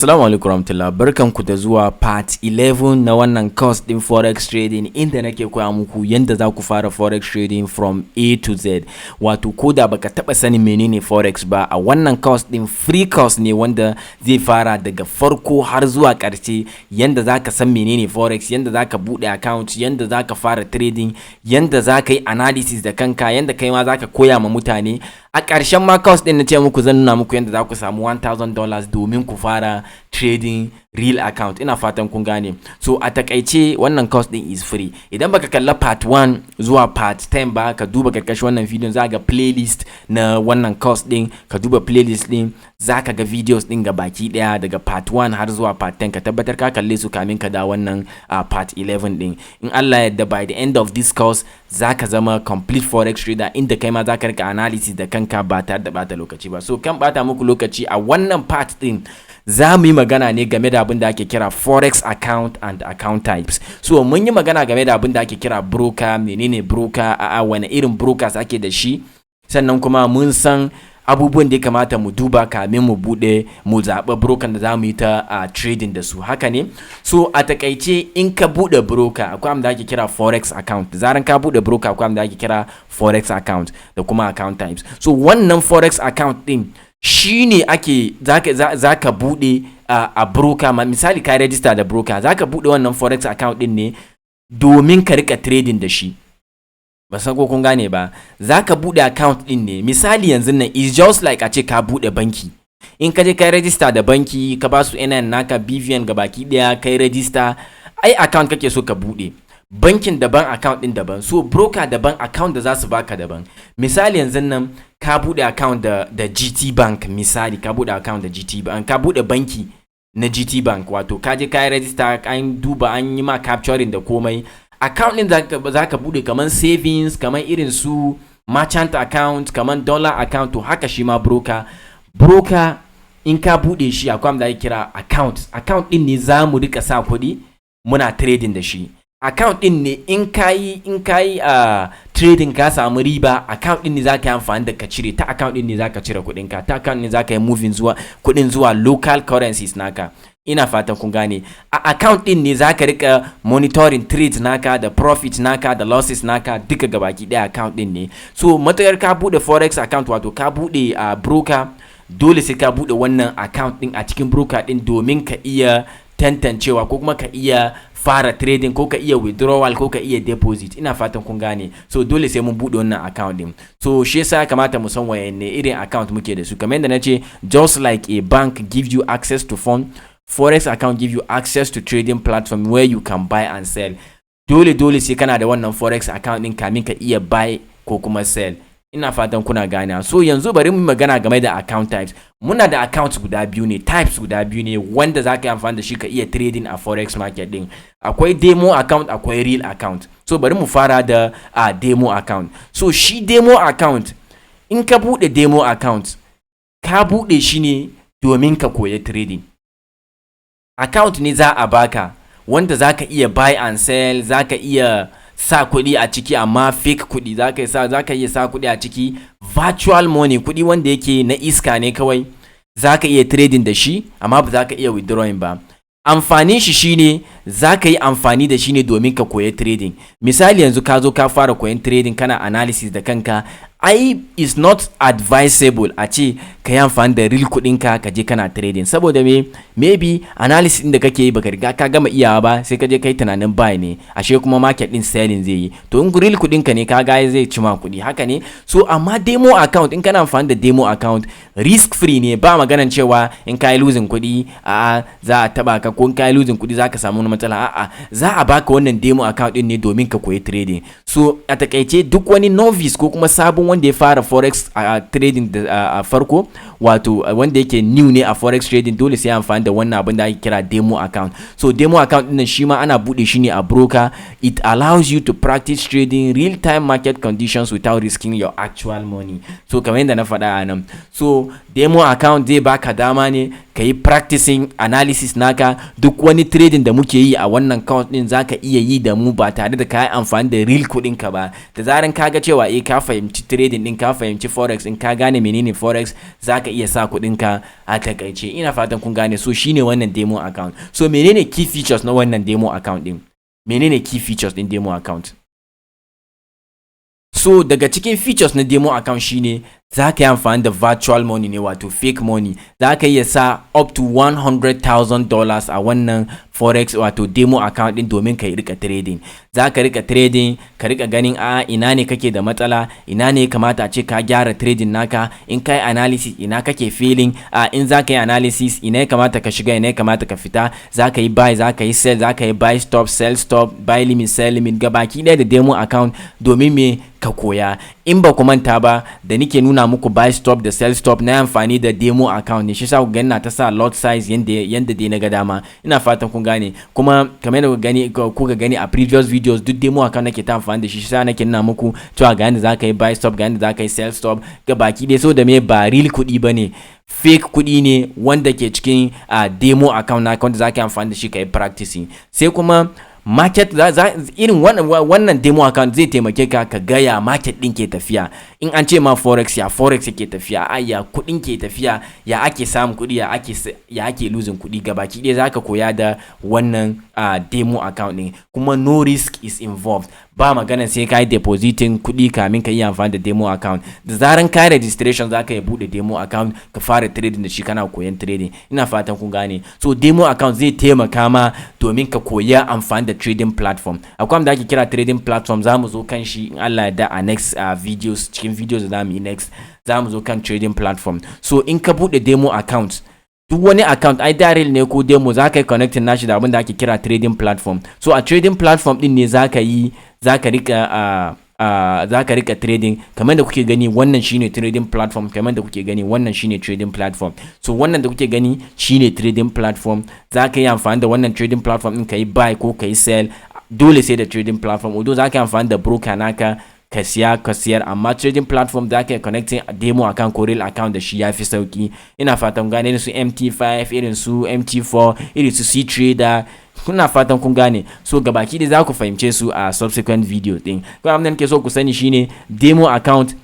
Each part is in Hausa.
Assalamu alaikum warahmatullahi, barkanku da zuwa part 11 na wannan course din Forex Trading, inda nake koya muku yanda za ku fara Forex Trading from A to Z. Wato koda baka taba sanin menene Forex ba, a wannan course din free course ne wanda zai fara daga farko har zuwa ƙarshe, yanda zaka san menene Forex, yanda zaka bude account, yanda zaka fara trading, yanda zaka yi analysis da kanka, yanda kai ma zaka koya ma mutane. A ƙarshen ma course din na ce muku zan nuna muku yanda za ku samu $1000 domin ku fara trading real account. Ina fatan kun gane. So a takaice wannan course din is free. Idan baka kalla part 1 zuwa part 10 ba, ka duba karkashin wannan video za ga playlist na wannan course din, ka duba playlist din, za ka ga videos din ga baki daya daga part 1 har zuwa part 10. Ka tabbatar ka kalle su kamin ka da wannan part 11 din. In Allah ya yarda by the end of this course za ka zama complete forex trader, inda kai ma za ka rika analysis da kanka ba tare da bata lokaci ba. So kan bata muku lokaci, a wannan part din za mu yi magana ne game da abin da ake kira forex account and account types. So mun yi magana game da abin da ake kira broker, menene broker, wani irin brokers ake da shi, sannan kuma mun san abubuwan da ya kamata mu duba kamin mu zaɓa broker da za mu yi ta trading da su, haka ne. So a takaice in ka buɗe broker akwai abin da ake kira forex account. Zaran ka buɗe broker akwai abin da ake kira forex account da kuma account types. So wannan forex account din shine ake zaka bude a broker. Misali ka register da broker, zaka bude wannan forex account din ne domin ka rika trading da shi. Ba san ko kun gane ba, zaka bude account din ne misali yanzu nan is just like a ce ka bude banki. In ka je kai register da banki, ka ba su NN naka, BVN gabaki daya, kai register, ai account kake so ka bude. Bankin daban, account din daban. So broker daban, account da za su baka daban. Misali yanzu nan ka bude account da GT Bank, misali ka bude account da GT Bank, ka bude banki na GT Bank, wato ka je ka register, an duba, an yi ma capturing da komai. Account din zaka bude kaman savings, kaman irin su merchant account, kaman dollar account. To haka shi ma broker in ka bude shi akwai da ake kira account din ne za mu rika sa kuɗi muna trading da shi. Account din ne in kayi trading ka samu riba, account din ne zaka yi amfani da ka cire, ta account din ne zaka cire kuɗin ka, ta account ne zaka yi moving kuɗin zuwa local currencies naka. Ina fatan kun gane. A account din ne zaka rika monitoring trades naka, da profit naka, da losses naka, duka gabaki daya account din ne. So matakar ka bude forex account, wato ka bude broker, dole sai ka bude wannan account din a cikin broker din domin ka iya tantancewa ko kuma ka iya fara trading, ko ka iya withdrawal, ko ka iya deposit. Ina fatan kun gane. So dole sai mun bude wannan account din. So shi yasa kamata mu san wayanne irin account muke da su. Kamar yadda nace, just like a bank gives you access to fund, forex account give you access to trading platform where you can buy and sell. Dole sai kana da wannan forex account din kamin ka iya buy ko kuma sell. Ina fatan kuna gane. So yanzu bari mu magana game da account types. Muna da accounts guda biyu ne, types guda biyu ne wanda zaka yi amfani da shi ka iya trading a forex market din. Akwai demo account, akwai real account. So bari mu fara da demo account. So shi demo account, in ka bude demo account, ka bude shi ne domin ka koya trading. Account ne za a baka wanda zaka iya buy and sell, zaka iya sa kuɗi a ciki amma fake kuɗi, zaka iya sa kuɗi a ciki virtual money, kuɗi wanda yake na iska ne kawai, zaka iya trading da shi amma ba zaka iya withdrawing ba. Amfanin shi shine zaka yi amfani da shi ne domin ka koya trading. Misali yanzu ka zo ka fara koyan trading, kana analysis da kanka, is not advisable a ce ka yi amfani da real kudinka ka je kana trading, saboda maybe analysis din da kake yi baka riga ka gama iyawa ba, sai ka je kai tunanin buy ne, ashe kuma market din selling zai yi. To in real kudinka ne ka ga zai ci ma kudi, haka ne. So amma demo account, in kana amfani da demo account, risk free ne, ba maganan cewa in ka yi losing kudi za a taba ka, ko in ka yi losing kudi za ka samu wani matsala. Za a baka wannan demo account din ne domin ka koyi trading. So a takaice duk wani novice ko kuma sabon wanda ya fara forex trading a farko, wato wanda yake new ne a forex trading, dole sai amfani da wannan abin da ake kira demo account. So demo account din shi ma ana bude shi ne a broker. It allows you to practice trading real time market conditions without risking your actual money. So kamar yadda na faɗa a nan, so demo account zai baka dama ne ka yi practicing analysis naka. Duk wani trading da muke yi a wannan account din zaka iya yi da mu ba tare da ka yi amfani da real kuɗin ka ba. Da zaran ka ga cewa ka fahimci trading din, ka fahimci forex in ka gane menene forex, zaka iya sa kudin ka a takaice. Ina fatan kun gane. So shine wannan demo account. So menene key features na wannan demo account din? Menene key features din demo account? So daga cikin features na demo account shine zaka yi amfani da virtual money ne, wato fake money. Zaka iya sa up to $100,000 a wannan forex wato demo account din domin ka rika trading. Zaka rika trading, ka rika ganin ina ne kake da matsala, ina ne kamata a ce ka gyara trading naka, in kai analysis ina kake feeling, in zaka yi analysis ina ya kamata ka shiga, ina ya kamata ka fita, zaka yi buy, zaka yi sell, zaka yi buy stop, sell stop, buy limit, sell limit, gabaki ɗaya da demo account domin me ka koya. In ba ku manta ba da nike nuna muku buy stop da sell stop, na amfani da demo account ne, shi yasa ku gani na ta sa lot size yanda dai na ga dama. Ina fatan kun gane. Kuma kamar yadda kuka gani a previous videos, duk demo account nake ta amfani da shi yasa nake nuna muku cewa ga yanda zaka yi buy stop, ga yanda zaka yi sell stop, ga baki dai. So da me ba real kuɗi bane, fake kuɗi ne wanda ke cikin demo account naka wanda zaka yi amfani da shi kai practicing. Sai kuma market irin wannan demo account zai taimake ka gaya market din ke tafiya. In an ce ma forex, ya forex ke tafiya, ya kudin ke tafiya, ya ake samun kudi, ya ake losing kudi, gabaki ɗaya zaka koya da wannan demo account din. Kuma no risk is involved, ba magana sai ka yi depositing kudi kamin ka yi amfani da demo account. Da zaran ka registration zaka yi bude demo account ka fara trading da shi, kana koyan trading. Ina fatan kun gane. So demo account zai taimaka ma domin ka koya amfani da trading platform. Akwai wanda ake kira trading platform, zamu zo kan shi in Allah ya da a next videos, cikin videos da zamu yi next zamu zo kan trading platform. So in ka bude demo account, duk wani account real ne ko demo, zaka yi connecting nashi da abin da ake kira trading platform. So a trading platform din ne zaka rika trading. Kamar da kuke gani wannan shine trading platform, kamar da kuke gani wannan shine trading platform. So wannan da kuke gani shine trading platform. Zaka yi amfani da wannan trading platform din kai buy ko kai sell, dole sai da trading platform. Although zaka yi amfani da broker naka ka siyar, amma trading platform zaka yi connecting demo account ko real account da shi yafi sauki. Ina fatan gane irin su MT5, irin su MT4, irin su C trader. Kuna fatan kun gane. So gabaki da za ku fahimce su a subsequent video din. Kuma abin da nake so ku sani shine demo account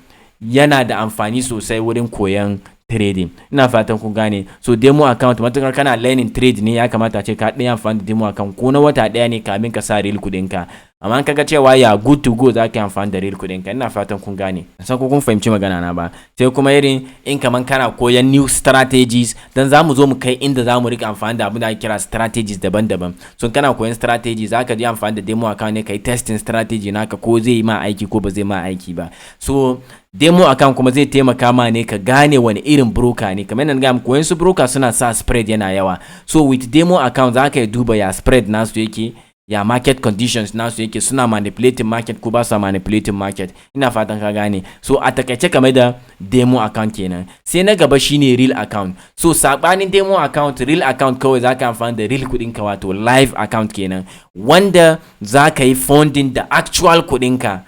yana da amfani sosai wurin koyan trading. Ina fatan kun gane. So demo account matukar kana learning trade ne, ya kamata ce ka ɗaya amfani da demo account ko na wata ɗaya ne kamin ka sa real kuɗin ka. Amma kaga cewa ya good to go, zaka yi amfani da real kuɗin ka. Ina fatan kun gane. San ko kun fahimci magana na ba. Sai kuma irin in kaman kana koyan new strategies, dan zamu zo mu kai inda zamu rika amfani da abin da ake kira strategies daban-daban. So kana koyan strategy, zaka je amfani da demo account ne kai testing strategy naka ko zai yi ma aiki ko ba zai ma aiki ba. So demo account kuma zai taimaka ma ne ka gane wani irin broker ne. Kamar nan ga mu koyan su broker suna sa spread yana yawa. So with demo account zaka yi duba ya spread nasu yake, ya market conditions nasu yake, suna manipulating market ko ba su manipulating market. Ina fatan ka gane. So a takaice kamar da demo account kenan. Sai na gaba shine real account. So sabanin demo account, real account kawai zaka amfani da real kudin ka, wato live account kenan, wanda zaka yi funding da actual kudin ka.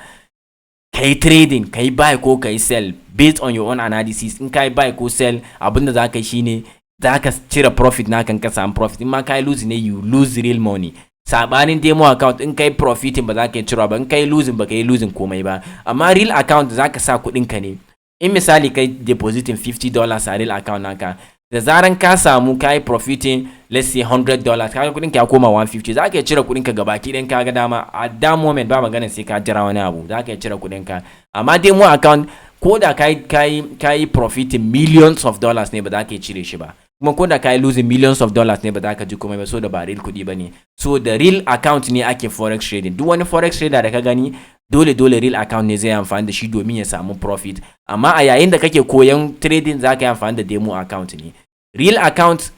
Kai trading, kai buy ko kai sell based on your own analysis. In kai buy ko sell, abinda zaka yi shine zaka cire profit naka, ka samu profit. In ma kai lose ne, you lose real money. Sabanin demo account, in kai profiting ba za ka yi ciro ba, in kai losing ba ka yi losing komai ba. Amma real account za ka sa kuɗin ka ne. In misali kai depositing $50 a real account naka, da zaran ka samu kai profiting let's say $100, kaga kuɗin ka ya koma $150, za ka yi cire kuɗin ka gabaki ɗin ka ga dama at that moment, ba magana sai ka jira wani abu, za ka yi cire kuɗin ka. Amma demo account ko da kai profiting millions of dollars ne, ba za ka yi cire shi ba. Kuma ko da ka yi losing millions of dollars ne, ba za ka ji komai ba, so da ba real kuɗi ba ne. So da real account ne ake forex trading. Duk wani forex trader da ka gani dole real account ne zai amfani da shi domin ya samu profit. Amma a yayin da kake koyan trading, za ka yi amfani da demo account ne. Real account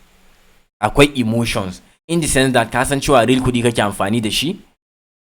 akwai emotions, in the sense that ka san cewa real kuɗi kake amfani da shi.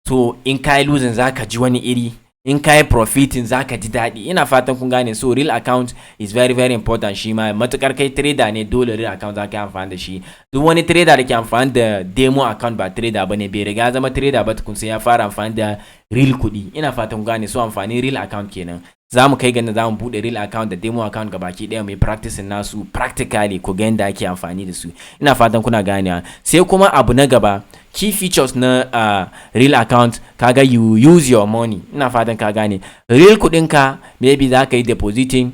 So in ka yi losing za ka ji wani iri, in ka yi profiting za ka ji daɗi. Ina fatan kun gane. So real account is very very important. Shi ma matukar kai trader ne, dole real account za ka yi amfani da shi. Duk wani trader da ke amfani da demo account ba trader ba ne, bai riga zama trader ba tukun sai ya fara amfani da real kuɗi. Ina fatan kun gane. So amfani real account kenan. Za mu kai ganin za mu buɗe real account da demo account gabaki ɗaya mai practicing nasu practically, ko ga yadda ake amfani da su. Ina fatan kuna ganewa. Sai kuma abu na gaba key features na real account, kaga you use your money. Ina fatan ka gane. Real kudinka maybe za ka yi depositing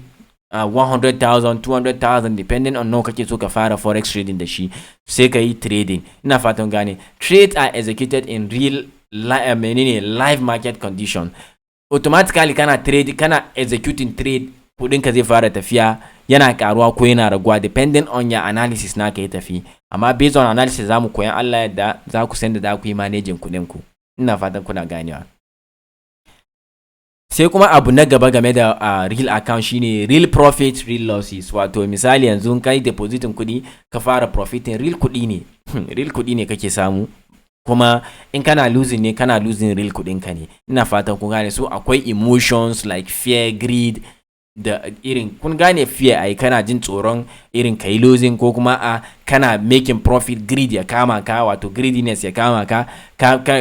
100,000 200,000 depending on nawa kake so ka fara forex trading da shi, sai ka yi trading. Ina fatan gane. Trades are executed in real live market condition. Automatically kana executing trade, kudinka zai fara tafiya, yana karuwa ko yana raguwa depending on your analysis naka ya tafi. Amma based on analysis zamu koyan Allah yadda za ku san da za ku yi managing kudinku. Ina fatan kuna ganewa. Sai kuma abu na gaba game da real account shine real profit real losses. Wato misali yanzu kai depositing kudi ka fara profiting, real kudi ne real kudi ne kake samu, kuma in kana losing ne kana losing real kudin ka ne. Ina fatan kun gane. So akwai emotions like fear, greed da irin kun gane fear ai kana jin tsoron irin kai losing, ko kuma kana making profit, greed ya kama ka, wato greediness ya kama ka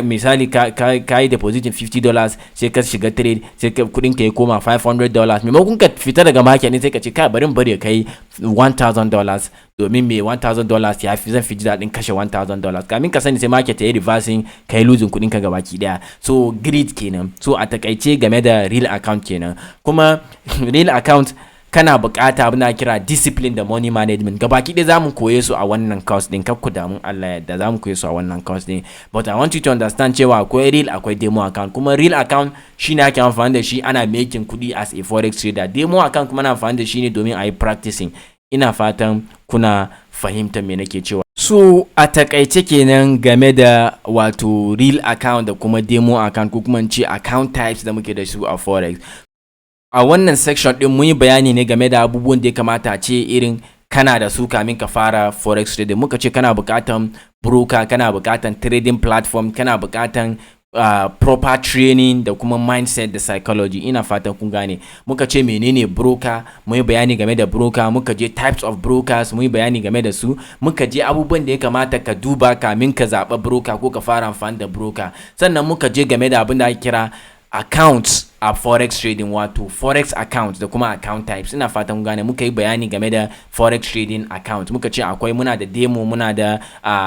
misali ka yi depositing $50 sai ka shiga trade sai kudin ka ya koma $500, maimakon ka fita daga market ne sai ka ce bari kai $1,000 domin me $1,000 ya fi, zan fi ji daɗin kashe $1,000, kamin ka sani sai market ya yi reversing ka yi losing kudin ka gabaki daya. So greed kenan. So a takaice game da real account kenan. Kuma real account kana bukata abin da kira discipline da money management. Gabaki ɗaya zamu koye su a wannan course din, kakku damun Allah yadda zamu koye su a wannan course din. But I want you to understand cewa akwai real akwai demo account. Kuma real account shine ake amfani da shi ana making kudi as a forex trader. Demo account kuma ana amfani da shi ne domin a yi practicing. Ina fatan kuna fahimta me nake cewa. So a takaice kenan game da wato real account da kuma demo account, ko kuma ce account types da muke da su a forex. A wannan section din mun yi bayani ne game da abubuwan da ya kamata ce irin kana da su kamin ka fara forex trading. Muka ce kana bukatan broker, kana bukatan trading platform, kana bukatan proper training da kuma mindset da psychology. Ina fatan kun gane. Muka ce menene broker, mun yi bayani game da broker. Muka je types of brokers, mun yi bayani game da su. Muka je abubuwan da ya kamata ka duba kamin ka zaɓa broker ko ka fara amfani da broker. Sannan muka je game da abin da ake kira accounts a forex trading, wato forex accounts da kuma account types. Ina fatan gane. Muka yi bayani game da forex trading account. Muka ce akwai muna da demo, muna da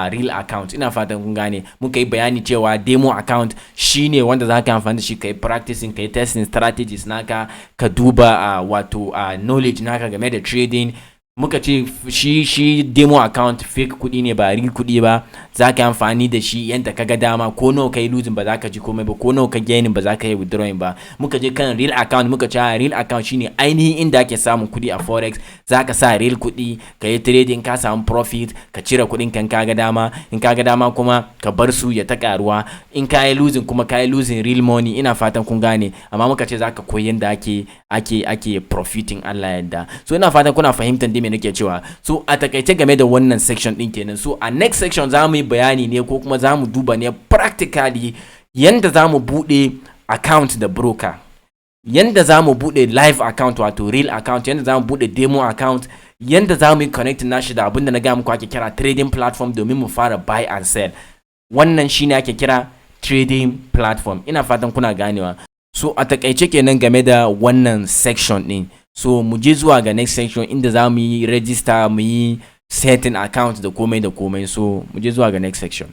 real account. Ina fatan kun gane. Muka yi bayani cewa demo account shine wanda za ka amfani da shi kai practicing, kai testing strategies naka, ka duba wato knowledge naka game da trading. Muka ce shi demo account fake kudi ne, ba real kudi ba. Za ka yi amfani da shi yanda ka ga dama, ko nawa ka yi losing ba za ka ji komai ba, ko nawa ka gaining ba za ka yi withdrawing ba. Muka je kan real account. Muka ce real account shine ainihin inda ake samun kudi a forex. Za ka sa real kudi, ka yi trading, ka samu profit, ka cire kudin kan ka ga dama. In ka ga dama kuma ka bar su ya ta karuwa. In ka yi losing kuma ka yi losing real money. Ina fatan kun gane. Amma muka ce za ka koyi yanda ake profiting Allah yadda. So ina fatan kuna fahimtar me nake cewa. So a takaice game da wannan section din kenan. So a next section za mu yi bayani ne, ko kuma za mu duba ne practically yanda za mu bude account da broker, yanda za mu bude live account wato real account, yanda za mu bude demo account, yanda za mu yi connect nashi da abinda na ga muku ake kira trading platform domin mu fara buy and sell. Wannan shine ake kira trading platform. Ina fatan kuna ganewa. So a takaice kenan game da wannan section din. So mu je zuwa ga next section inda za mu yi register, mu yi setting account da komai da komai. So mu je zuwa ga next section.